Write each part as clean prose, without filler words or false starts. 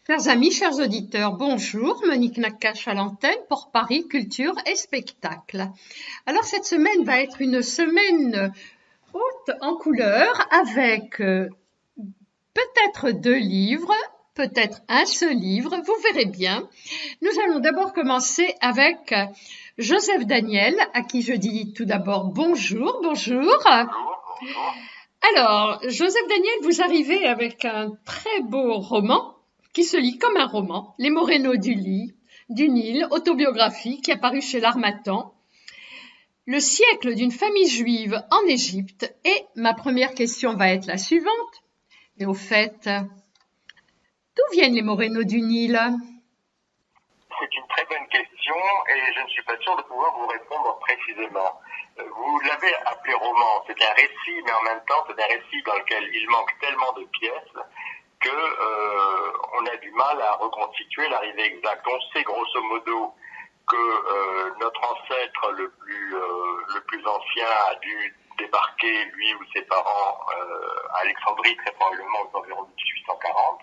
Chers amis, chers auditeurs, bonjour, Monique Nakache à l'antenne pour Paris Culture et Spectacle. Alors cette semaine va être une semaine haute en couleurs avec peut-être 2 livres, peut-être un seul livre, vous verrez bien. Nous allons d'abord commencer avec Joseph Daniel, à qui je dis tout d'abord bonjour. Bonjour. Alors, Joseph Daniel, vous arrivez avec un très beau roman qui se lit comme un roman, Les Morénos du Nil, autobiographie qui est paru chez L'Harmattan. Le siècle d'une famille juive en Égypte. Et ma première question va être la suivante. Mais au fait, d'où viennent les Morénos du Nil? C'est une très bonne question et je ne suis pas sûr de pouvoir vous répondre précisément. Vous l'avez appelé roman, c'est un récit, mais en même temps c'est un récit dans lequel il manque tellement de pièces que on a du mal à reconstituer l'arrivée exacte. On sait grosso modo que notre ancêtre le plus ancien a dû débarquer, lui ou ses parents, à Alexandrie, très probablement aux environs de 1840.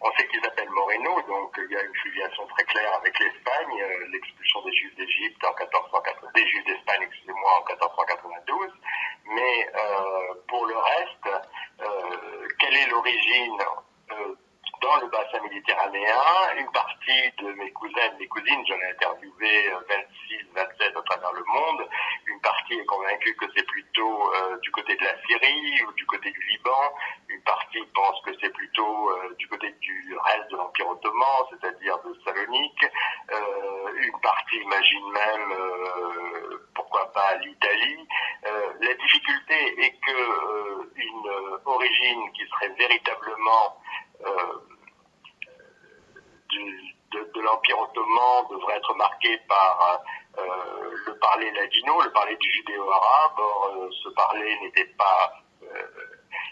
On sait qu'ils s'appellent Moreno, donc il y a une filiation très claire avec l'Espagne, l'expulsion des Juifs d'Égypte des Juifs d'Espagne, excusez-moi, en 1492. Mais pour le reste, quelle est l'origine dans le bassin méditerranéen? Une partie de mes cousins et mes cousines, j'en ai interviewé 26, 27 à travers le monde, une partie est convaincue que c'est plutôt du côté de la Syrie ou du côté du Liban, une partie pense que c'est plutôt du côté du reste de l'Empire ottoman, c'est-à-dire de Salonique, une partie imagine même, pourquoi pas, l'Italie. La difficulté est que une origine qui serait véritablement de l'Empire ottoman devrait être marquée par le parler ladino, le parler du judéo-arabe. Or, ce parler n'était pas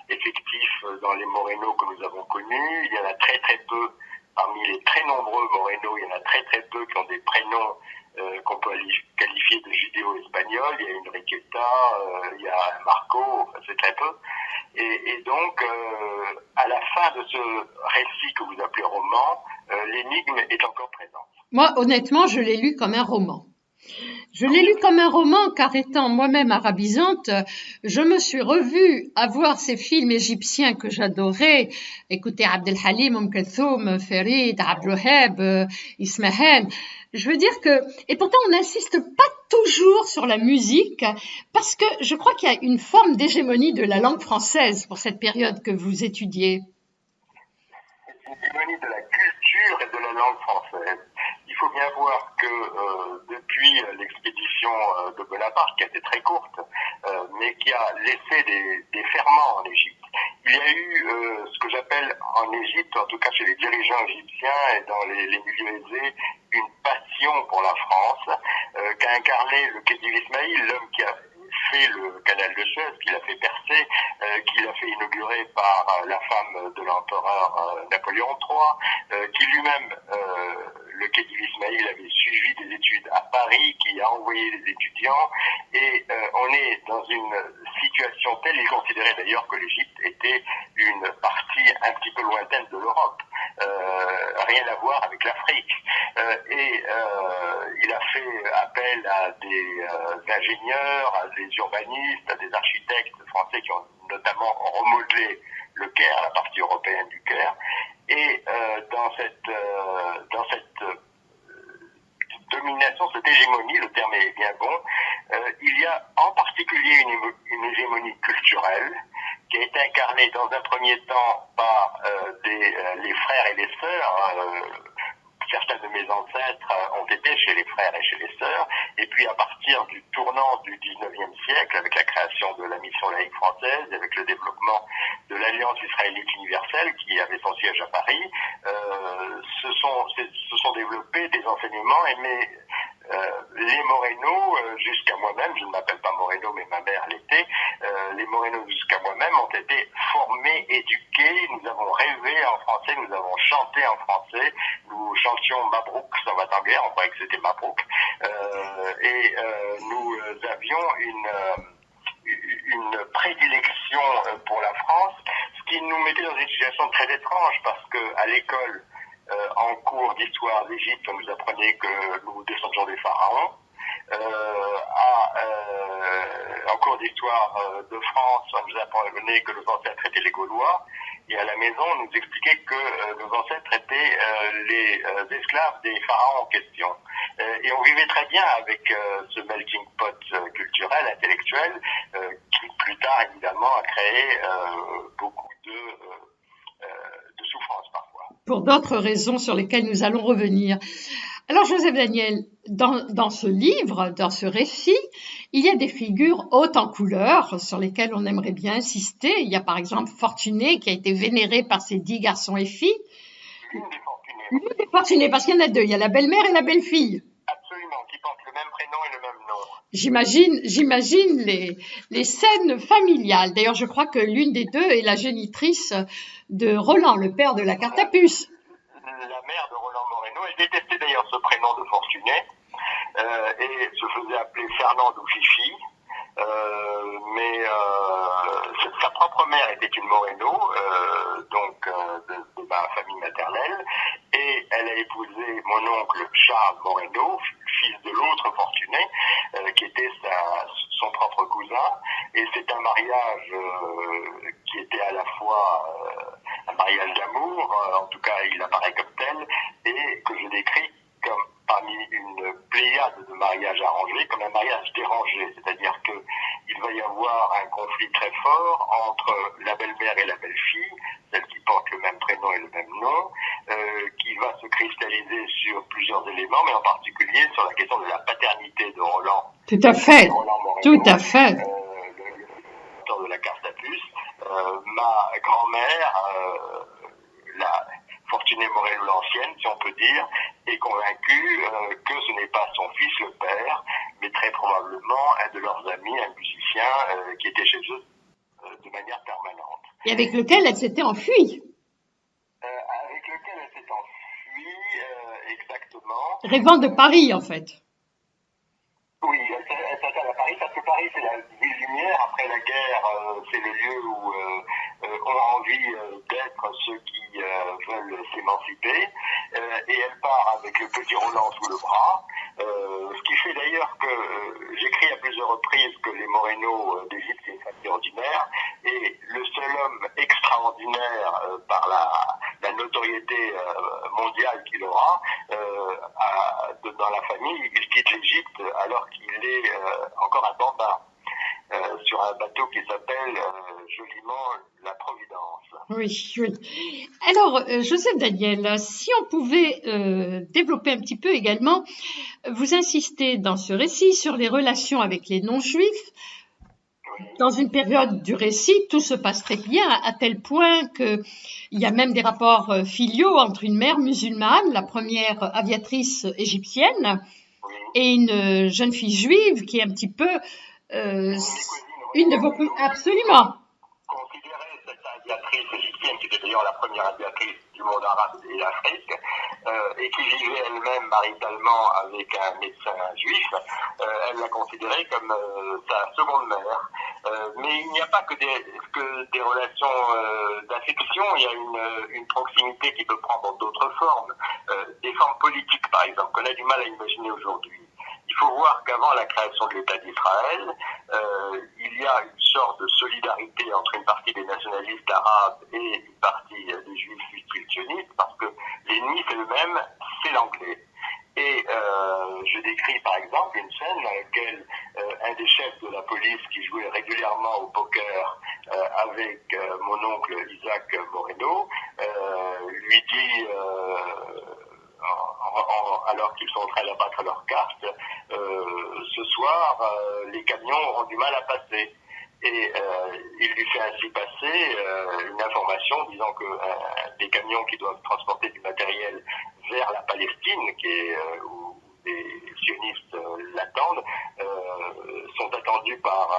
effectif dans les Morénos que nous avons connus. Il y en a très très peu, parmi les très nombreux Morénos, il y en a très très peu qui ont des prénoms qu'on peut qualifier de judéo-espagnols. Il y a une Enriqueta, il y a un Marco, enfin, c'est très peu. Et donc, à la fin de ce récit que vous appelez roman, l'énigme est encore présente. Moi, honnêtement, je l'ai lu comme un roman. Je l'ai lu comme un roman car étant moi-même arabisante, je me suis revue à voir ces films égyptiens que j'adorais. Écoutez, Abdel Halim, Kulthum, Farid, Abdel Wahab, Ismaël. Je veux dire que, et pourtant on n'insiste pas toujours sur la musique parce que je crois qu'il y a une forme d'hégémonie de la langue française pour cette période que vous étudiez. C'est une hégémonie de la culture et de la langue française. Il faut bien voir que depuis l'expédition de Bonaparte, qui a été très courte, mais qui a laissé des ferments en Égypte, il y a eu ce que j'appelle en Égypte, en tout cas chez les dirigeants égyptiens et dans les milieux aisés, une passion pour la France, qu'a incarné le Khedive Ismaïl, l'homme qui a fait le canal de Suez, qui l'a fait percer, qui l'a fait inaugurer par la femme de l'empereur Napoléon III, qui lui-même, le Khedive Ismaïl, avait suivi des études à Paris, qui a envoyé des étudiants, et on est dans une situation telle, il considérait d'ailleurs que l'Égypte était une partie un petit peu lointaine de l'Europe, rien à voir avec l'Afrique. Il a fait appel à des ingénieurs, à des urbanistes, à des architectes français qui ont notamment remodelé le Caire, la partie européenne du Caire. Et dans cette domination, cette hégémonie, le terme est bien bon, il y a en particulier une hégémonie culturelle qui a été incarnée dans un premier temps par les frères et les sœurs. Certains de mes ancêtres ont été chez les frères et chez les sœurs, et puis à partir du tournant du 19e siècle, avec la création de la mission laïque française, avec le développement de l'Alliance israélite universelle, qui avait son siège à Paris, se sont développés des enseignements, les Morénos, jusqu'à moi-même, je ne m'appelle pas Moreno, mais ma mère l'était, les Morénos jusqu'à moi-même ont été formés, éduqués, nous avons rêvé en français, nous avons chanté en français, nous chantions Mabrouk, ça va en guerre, on croyait que c'était Mabrouk, nous avions une prédilection pour la France, ce qui nous mettait dans une situation très étrange, parce que à l'école, En cours d'histoire d'Égypte, on nous apprenait que nous descendions des pharaons. En cours d'histoire de France, on nous apprenait que nos ancêtres étaient les Gaulois. Et à la maison, on nous expliquait que nos ancêtres étaient les esclaves des pharaons en question. Et on vivait très bien avec ce melting pot culturel, intellectuel, qui plus tard, évidemment, a créé beaucoup de souffrance parfois. Pour d'autres raisons sur lesquelles nous allons revenir. Alors, Joseph Daniel, dans ce livre, dans ce récit, il y a des figures hautes en couleur sur lesquelles on aimerait bien insister. Il y a par exemple Fortuné qui a été vénéré par ses 10 garçons et filles. L'une des Fortunées. L'une des Fortunées, parce qu'il y en a 2. Il y a la belle-mère et la belle-fille. Absolument, qui portent le même prénom et le même nom. J'imagine les scènes familiales. D'ailleurs, je crois que l'une des 2 est la génitrice de Roland, le père de la carte à puce. La mère de Roland Moreno, elle détestait d'ailleurs ce prénom de Fortuné et se faisait appeler Fernande ou Fifi. Mais sa propre mère était une Moreno, donc de ma famille maternelle, et elle a épousé mon oncle Charles Moreno, fils de l'autre Fortuné, qui était son propre cousin, et c'est un mariage qui était à la fois un mariage d'amour, en tout cas il apparaît comme tel, et que je décris comme parmi une pléiade de mariages arrangés, comme un mariage dérangé, c'est-à-dire qu'il va y avoir un conflit très fort entre la belle-mère et la belle-fille, celle qui porte le même prénom et le même nom, qui va se cristalliser sur plusieurs éléments, mais en particulier sur la question de la paternité de Roland. Tout à fait, tout à fait. De la carte à puce, ma grand-mère, la Fortunée Moreno l'ancienne, si on peut dire, est convaincue que ce n'est pas son fils le père, mais très probablement un de leurs amis, un musicien qui était chez eux de manière permanente. Et avec lequel elle s'était enfuie. Avec lequel elle s'est enfuie, exactement. Rêvant de Paris, en fait. Oui, elle s'attelle à Paris parce que Paris c'est la ville lumière. Après la guerre, c'est le lieu où ont envie d'être ceux qui veulent s'émanciper. Et elle part avec le petit Roland sous le bras. Ce qui fait d'ailleurs que j'écris à plusieurs reprises que les Moreno d'Égypte c'est une famille ordinaire. Et le seul homme extraordinaire par la notoriété mondiale qu'il aura dans la famille, il quitte l'Égypte alors qu'il est encore un bambin sur un bateau qui s'appelle joliment la Providence. Oui, oui. Alors, Joseph Daniel, si on pouvait développer un petit peu également, vous insistez dans ce récit sur les relations avec les non-juifs. Dans une période du récit, tout se passe très bien, à tel point qu'il y a même des rapports filiaux entre une mère musulmane, la première aviatrice égyptienne, et une jeune fille juive qui est un petit peu une de vos... Absolument. Considérer cette aviatrice égyptienne, qui était d'ailleurs la première aviatrice du monde arabe et d'Afrique, et qui vivait elle-même maritalement avec un médecin juif, elle l'a considérée comme sa seconde mère. Mais il n'y a pas que des relations d'affection, il y a une proximité qui peut prendre d'autres formes, des formes politiques par exemple, qu'on a du mal à imaginer aujourd'hui. Il faut voir qu'avant la création de l'État d'Israël, il y a une sorte de solidarité entre une partie des nationalistes arabes et une partie des juifs sionistes, parce que l'ennemi c'est le même, c'est l'anglais. Et je décris par exemple une scène dans laquelle un des chefs de la police qui jouait régulièrement au poker avec mon oncle Isaac Moreno lui dit alors qu'ils sont en train d'abattre leurs cartes, ce soir les camions auront du mal à passer. Et il lui fait ainsi passer une information disant que des camions qui doivent transporter du matériel vers la Palestine, qui est où les sionistes l'attendent, sont attendus par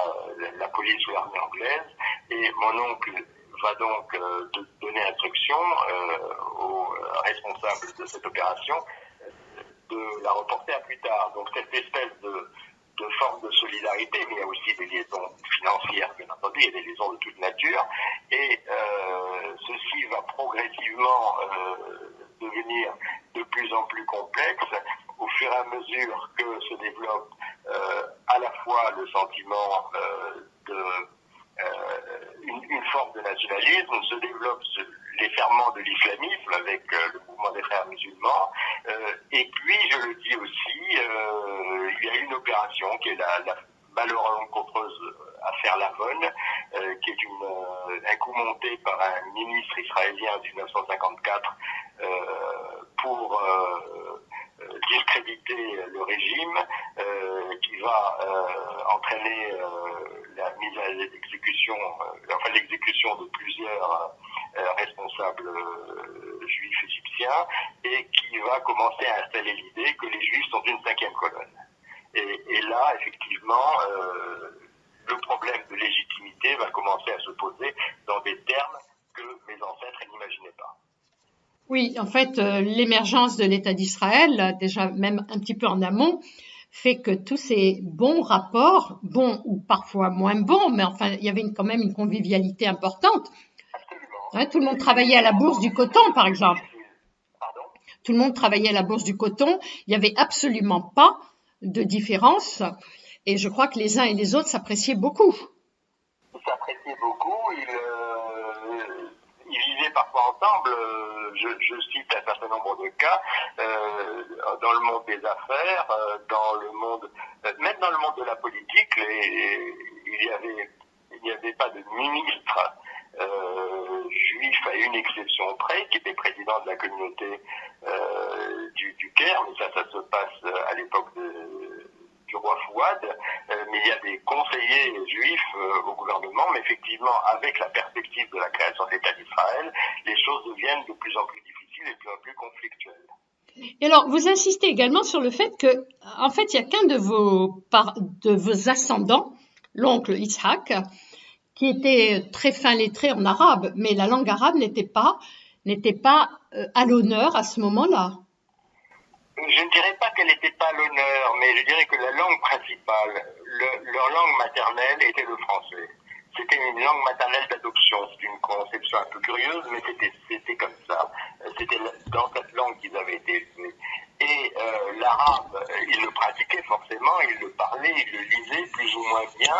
la police ou l'armée anglaise. Et mon oncle va donc donner instruction aux responsables de cette opération de la reporter à plus tard. Donc cette espèce de forme de solidarité, mais il y a aussi des liaisons financières, bien entendu, il y a des liaisons de toute nature, et ceci va progressivement devenir de plus en plus complexe au fur et à mesure que se développe à la fois le sentiment une forme de nationalisme, se développent les ferments de l'islamisme avec le mouvement des frères musulmans, et puis, je le dis aussi, il y a une opération qui est la malheureuse affaire Lavonne, qui est un coup monté par un ministre israélien en 1954 pour discréditer le régime, qui va entraîner la mise à l'exécution, l'exécution de plusieurs responsables juifs égyptiens, et qui va commencer à installer l'idée que les juifs sont une cinquième colonne. Et là, effectivement, le problème de légitimité va commencer à se poser dans des termes que mes ancêtres n'imaginaient pas. Oui, en fait, l'émergence de l'État d'Israël, déjà même un petit peu en amont, fait que tous ces bons rapports, bons ou parfois moins bons, mais enfin, il y avait quand même une convivialité importante. Absolument. Tout le monde travaillait à la bourse du coton, par exemple. Pardon ? Tout le monde travaillait à la bourse du coton. Il n'y avait absolument pas de différence. Et je crois que les uns et les autres s'appréciaient beaucoup. Ils s'appréciaient beaucoup. Ils vivaient parfois ensemble. Je cite un certain nombre de cas dans le monde des affaires, dans le monde, même dans le monde de la politique. Il n'y avait pas de ministre juif à une exception près, qui était président de la communauté du Caire, mais ça se passe à l'époque du roi Fouad, mais il y a des conseillers juifs au gouvernement, mais effectivement, avec la perspective de la création de l'État d'Israël, les choses deviennent de plus en plus difficiles et de plus en plus conflictuelles. Et alors, vous insistez également sur le fait que, en fait, il n'y a qu'un de vos ascendants, l'oncle Yitzhak, qui était très fin lettré en arabe, mais la langue arabe n'était pas à l'honneur à ce moment-là. Je ne dirais pas qu'elle n'était pas à l'honneur, mais je dirais que la langue principale, leur langue maternelle était le français. C'était une langue maternelle d'adoption. C'est une conception un peu curieuse, mais c'était comme ça. C'était dans cette langue qu'ils avaient été élevés. Et l'arabe, ils le pratiquaient forcément, ils le parlaient, ils le lisaient plus ou moins bien,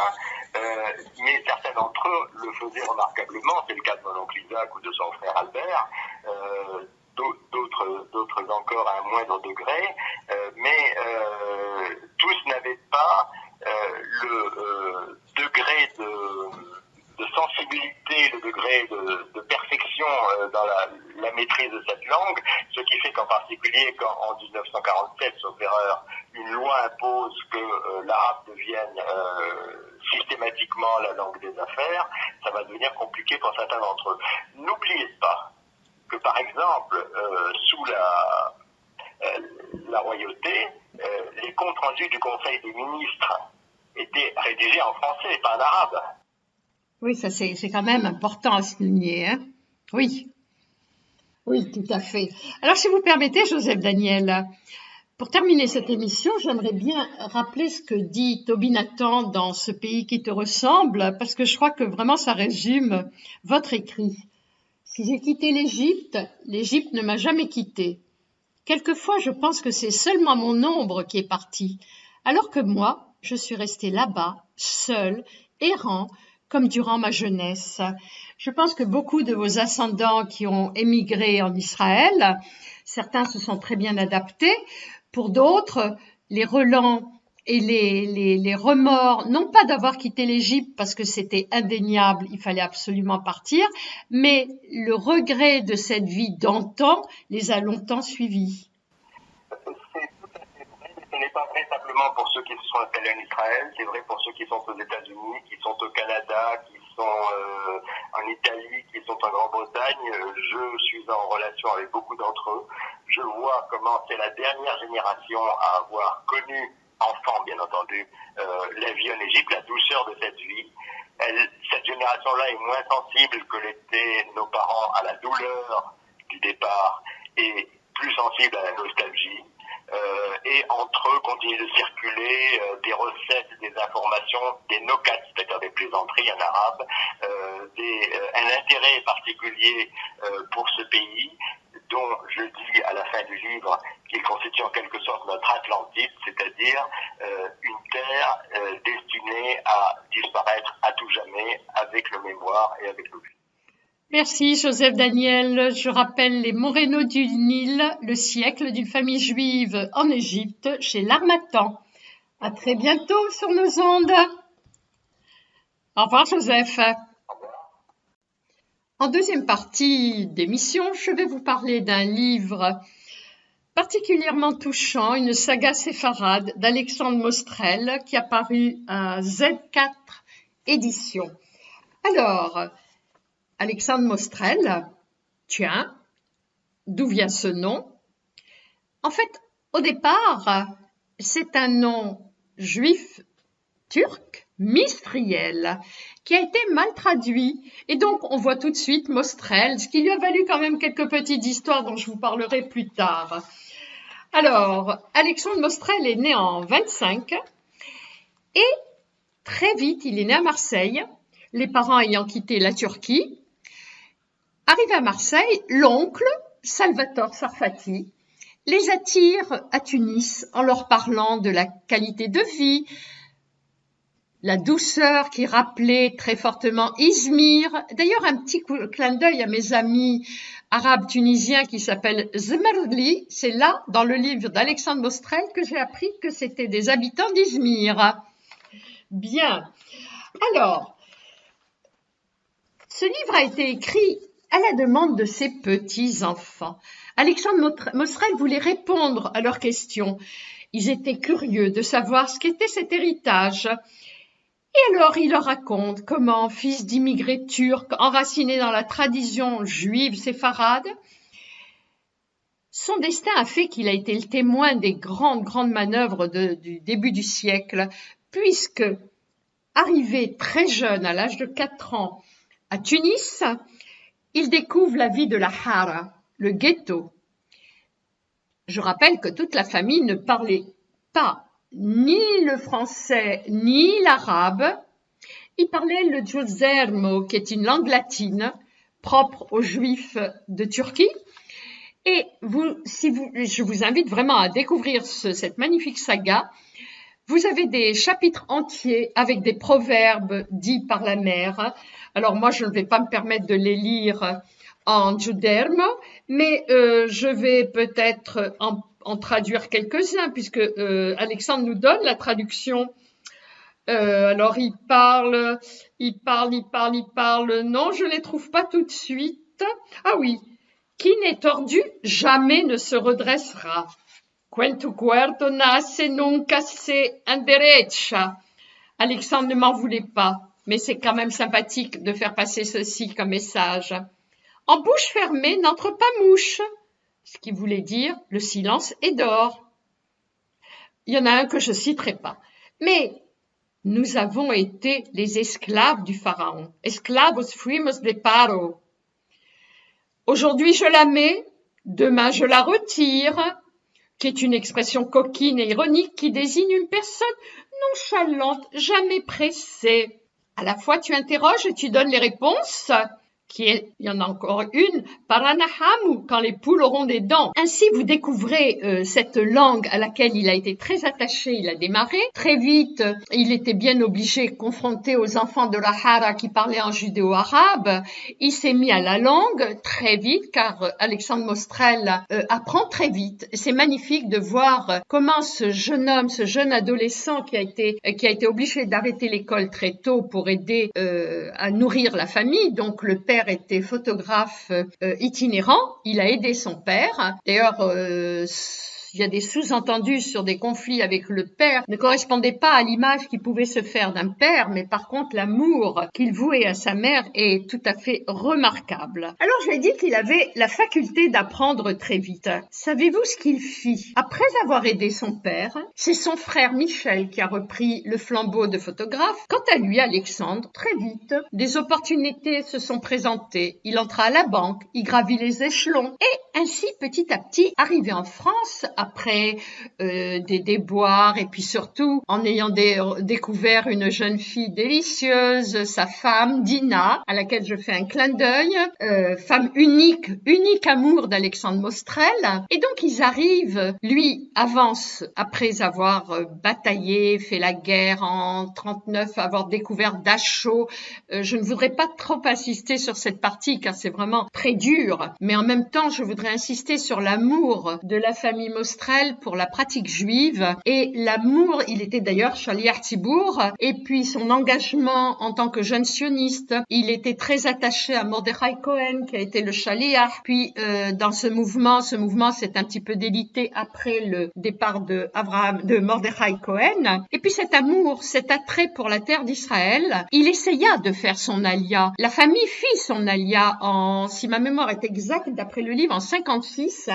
mais certains d'entre eux le faisaient remarquablement. C'est le cas de mon oncle Isaac ou de son frère Albert. D'autres encore à un moindre degré, mais tous n'avaient pas le degré de sensibilité, le degré de perfection dans la maîtrise de cette langue, ce qui fait qu'en particulier quand en 1947, sauf erreur, une loi impose que l'arabe devienne systématiquement la langue des affaires, ça va devenir compliqué pour certains d'entre eux. N'oubliez pas que par exemple, sous la royauté, les comptes rendus du Conseil des ministres étaient rédigés en français, pas en arabe. Oui, ça c'est quand même important à souligner, hein. Oui, tout à fait. Alors, si vous permettez, Joseph Daniel, pour terminer cette émission, j'aimerais bien rappeler ce que dit Toby Nathan dans Ce pays qui te ressemble, parce que je crois que vraiment ça résume votre écrit. Si j'ai quitté l'Égypte, l'Égypte ne m'a jamais quitté. Quelquefois, je pense que c'est seulement mon ombre qui est partie, alors que moi, je suis resté là-bas, seul, errant, comme durant ma jeunesse. Je pense que beaucoup de vos ascendants qui ont émigré en Israël, certains se sont très bien adaptés. Pour d'autres, les relents et les remords, non pas d'avoir quitté l'Égypte parce que c'était indéniable, il fallait absolument partir, mais le regret de cette vie d'antan les a longtemps suivis. C'est tout à fait vrai, mais ce n'est pas vrai simplement pour ceux qui se sont installés en Israël, c'est vrai pour ceux qui sont aux États-Unis, qui sont au Canada, qui sont en Italie, qui sont en Grande-Bretagne. Je suis en relation avec beaucoup d'entre eux. Je vois comment c'est la dernière génération à avoir connu, enfant bien entendu, la vie en Égypte, la douceur de cette vie. Cette génération-là est moins sensible que l'étaient nos parents à la douleur du départ et plus sensible à la nostalgie. Et entre eux continuent de circuler des recettes, des informations, des nokats, c'est-à-dire des plaisanteries en arabe, un intérêt particulier pour ce pays, dont je dis à la fin du livre qu'il constitue en quelque sorte notre Atlantide, c'est-à-dire une terre destinée à disparaître à tout jamais avec le mémoire et avec l'oubli. Merci Joseph Daniel. Je rappelle Les Morénos du Nil, le siècle d'une famille juive en Égypte, chez l'Harmattan. À très bientôt sur nos ondes. Au revoir Joseph. En deuxième partie d'émission, je vais vous parler d'un livre particulièrement touchant, une saga séfarade d'Alexandre Mostrel qui a paru à Z4 Éditions. Alors, Alexandre Mostrel, tiens, d'où vient ce nom? En fait, au départ, c'est un nom juif turc, Misriel, qui a été mal traduit. Et donc, on voit tout de suite Mostrel, ce qui lui a valu quand même quelques petites histoires dont je vous parlerai plus tard. Alors, Alexandre Mostrel est né en 25 et très vite, il est né à Marseille, les parents ayant quitté la Turquie. Arrivé à Marseille, l'oncle, Salvatore Sarfati, les attire à Tunis en leur parlant de la qualité de vie, la douceur qui rappelait très fortement Izmir. D'ailleurs, un petit clin d'œil à mes amis arabes tunisiens qui s'appellent Zmerli. C'est là, dans le livre d'Alexandre Mostrel, que j'ai appris que c'était des habitants d'Izmir. Bien. Alors, ce livre a été écrit à la demande de ses petits-enfants. Alexandre Mostrel voulait répondre à leurs questions. Ils étaient curieux de savoir ce qu'était cet héritage. Et alors, il leur raconte comment, fils d'immigrés turcs enracinés dans la tradition juive séfarade, son destin a fait qu'il a été le témoin des grandes manœuvres du début du siècle, puisque, arrivé très jeune, à l'âge de 4 ans, à Tunis, il découvre la vie de la Hara, le ghetto. Je rappelle que toute la famille ne parlait pas ni le français ni l'arabe. Il parlait le Giusermo, qui est une langue latine propre aux Juifs de Turquie. Et je vous invite vraiment à découvrir cette magnifique saga. Vous avez des chapitres entiers avec des proverbes dits par la mère. Alors moi, je ne vais pas me permettre de les lire en Giusermo, mais je vais peut-être en traduire quelques-uns, puisque Alexandre nous donne la traduction. Alors il parle. Non, je ne les trouve pas tout de suite. Ah oui, qui n'est tordu, jamais ne se redressera. Quanto cuerdo nasse nunca se enderecha. Alexandre ne m'en voulait pas, mais c'est quand même sympathique de faire passer ceci comme message. En bouche fermée n'entre pas mouche, ce qui voulait dire le silence est d'or. Il y en a un que je citerai pas. Mais nous avons été les esclaves du pharaon. Esclavos fuimos de Paro. Aujourd'hui je la mets, demain je la retire, qui est une expression coquine et ironique qui désigne une personne nonchalante, jamais pressée. À la fois tu interroges et tu donnes les réponses. Il y en a encore une, Paranahamu, quand les poules auront des dents. Ainsi, vous découvrez cette langue à laquelle il a été très attaché, il a démarré. Très vite, il était bien obligé, confronté aux enfants de la Hara qui parlaient en judéo-arabe. Il s'est mis à la langue très vite, car Alexandre Mostrel apprend très vite. C'est magnifique de voir comment ce jeune homme, ce jeune adolescent qui a été obligé d'arrêter l'école très tôt pour aider à nourrir la famille, donc le père était photographe itinérant, il a aidé son père. D'ailleurs, il y a des sous-entendus sur des conflits avec le père, ne correspondaient pas à l'image qui pouvait se faire d'un père, mais par contre l'amour qu'il vouait à sa mère est tout à fait remarquable. Alors je lui ai dit qu'il avait la faculté d'apprendre très vite. Savez-vous ce qu'il fit? Après avoir aidé son père, c'est son frère Michel qui a repris le flambeau de photographe. Quant à lui, Alexandre, très vite, des opportunités se sont présentées. Il entra à la banque, il gravit les échelons et ainsi petit à petit, arrivé en France, après des déboires et puis surtout en ayant découvert une jeune fille délicieuse, sa femme Dina, à laquelle je fais un clin d'œil, femme unique amour d'Alexandre Mostrel. Et donc ils arrivent, lui avance après avoir bataillé, fait la guerre en 39, avoir découvert Dachau. Je ne voudrais pas trop insister sur cette partie car c'est vraiment très dur, mais en même temps je voudrais insister sur l'amour de la famille Mostrel pour la pratique juive et l'amour, il était d'ailleurs Shaliach Tzibur, et puis son engagement en tant que jeune sioniste, il était très attaché à Mordechai Cohen qui a été le Shaliach, puis dans ce mouvement s'est un petit peu délité après le départ de Mordechai Cohen, et puis cet amour, cet attrait pour la terre d'Israël, il essaya de faire son alia. La famille fit son alia si ma mémoire est exacte, d'après le livre, en 56,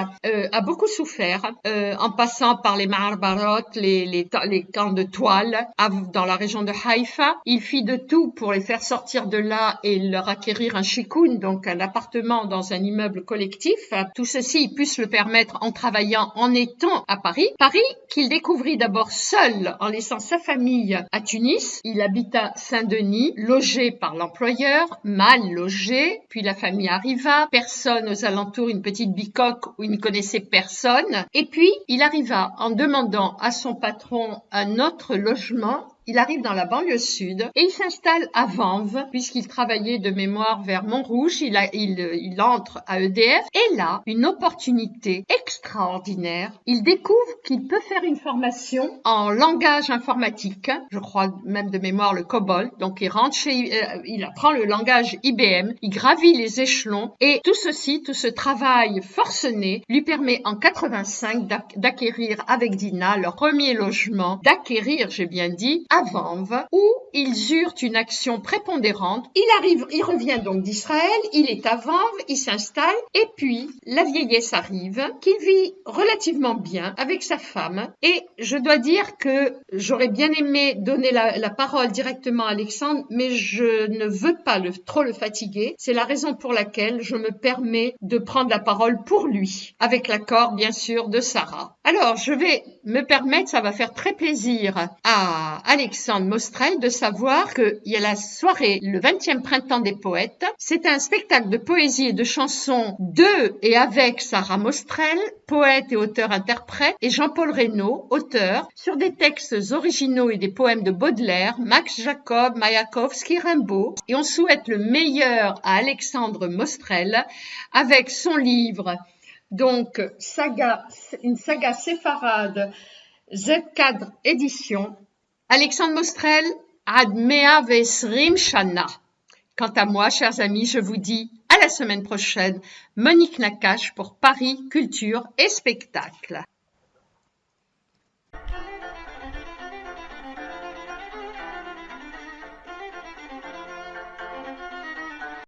a beaucoup souffert, en passant par les Marbarot, les camps de toile, dans la région de Haïfa. Il fit de tout pour les faire sortir de là et leur acquérir un shikoun, donc un appartement dans un immeuble collectif. Tout ceci, il puisse le permettre en travaillant, en étant à Paris. Paris, qu'il découvrit d'abord seul, en laissant sa famille à Tunis. Il habita Saint-Denis, logé par l'employeur, mal logé, puis la famille arriva, personne aux alentours, une petite bicoque où il ne connaissait personne, et puis il arriva en demandant à son patron un autre logement. Il arrive dans la banlieue sud et il s'installe à Vanves puisqu'il travaillait de mémoire vers Montrouge. Il entre à EDF et là, une opportunité extraordinaire. Il découvre qu'il peut faire une formation en langage informatique, je crois même de mémoire le COBOL. Donc il apprend le langage IBM, il gravit les échelons et tout ce travail forcené lui permet en 85 d'acquérir avec Dina leur premier logement, j'ai bien dit, à Vanves, où ils eurent une action prépondérante. Il revient donc d'Israël, il est à Vanves, il s'installe, et puis la vieillesse arrive, qu'il vit relativement bien avec sa femme, et je dois dire que j'aurais bien aimé donner la parole directement à Alexandre, mais je ne veux pas trop le fatiguer. C'est la raison pour laquelle je me permets de prendre la parole pour lui, avec l'accord bien sûr de Sarah. Alors je vais me permettre, ça va faire très plaisir à Alexandre Mostrel de savoir qu'il y a la soirée le 20e printemps des poètes. C'est un spectacle de poésie et de chansons de et avec Sarah Mostrel, poète et auteur-interprète, et Jean-Paul Reynaud, auteur, sur des textes originaux et des poèmes de Baudelaire, Max Jacob, Mayakovsky, Rimbaud. Et on souhaite le meilleur à Alexandre Mostrel avec son livre, donc une saga séfarade, Z4 édition. Alexandre Mostrel, Ad Mea Vesrim Shana. Quant à moi, chers amis, je vous dis à la semaine prochaine. Monique Nakache pour Paris, Culture et Spectacle.